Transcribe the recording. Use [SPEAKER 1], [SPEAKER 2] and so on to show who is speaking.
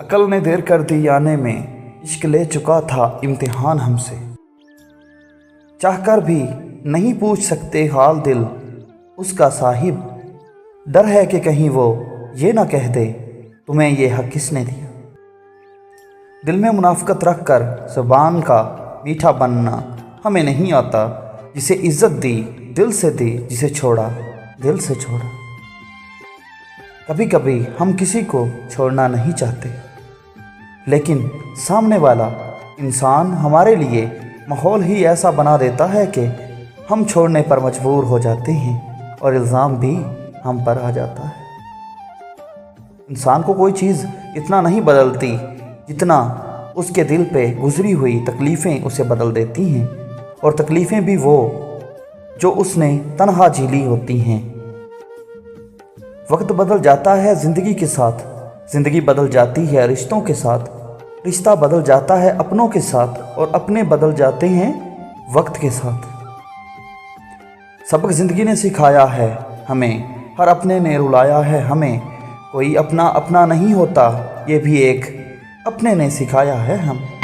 [SPEAKER 1] अक्ल ने देर कर दी आने में, इश्क ले चुका था इम्तिहान हमसे। चाहकर भी नहीं पूछ सकते हाल दिल उसका साहिब, डर है कि कहीं वो ये ना कह दे तुम्हें ये हक किसने दिया। दिल में मुनाफकत रख कर ज़बान का मीठा बनना हमें नहीं आता, जिसे इज़्ज़त दी दिल से दी, जिसे छोड़ा दिल से छोड़ा। कभी कभी हम किसी को छोड़ना नहीं चाहते, लेकिन सामने वाला इंसान हमारे लिए माहौल ही ऐसा बना देता है कि हम छोड़ने पर मजबूर हो जाते हैं और इल्ज़ाम भी हम पर आ जाता है। इंसान को कोई चीज़ इतना नहीं बदलती जितना उसके दिल पे गुजरी हुई तकलीफ़ें उसे बदल देती हैं, और तकलीफ़ें भी वो जो उसने तन्हा झेली होती हैं। वक्त बदल जाता है ज़िंदगी के साथ, ज़िंदगी बदल जाती है रिश्तों के साथ, रिश्ता बदल जाता है अपनों के साथ, और अपने बदल जाते हैं वक्त के साथ। सबक ज़िंदगी ने सिखाया है हमें, हर अपने ने रुलाया है हमें। कोई अपना अपना नहीं होता, ये भी एक अपने ने सिखाया है हमें।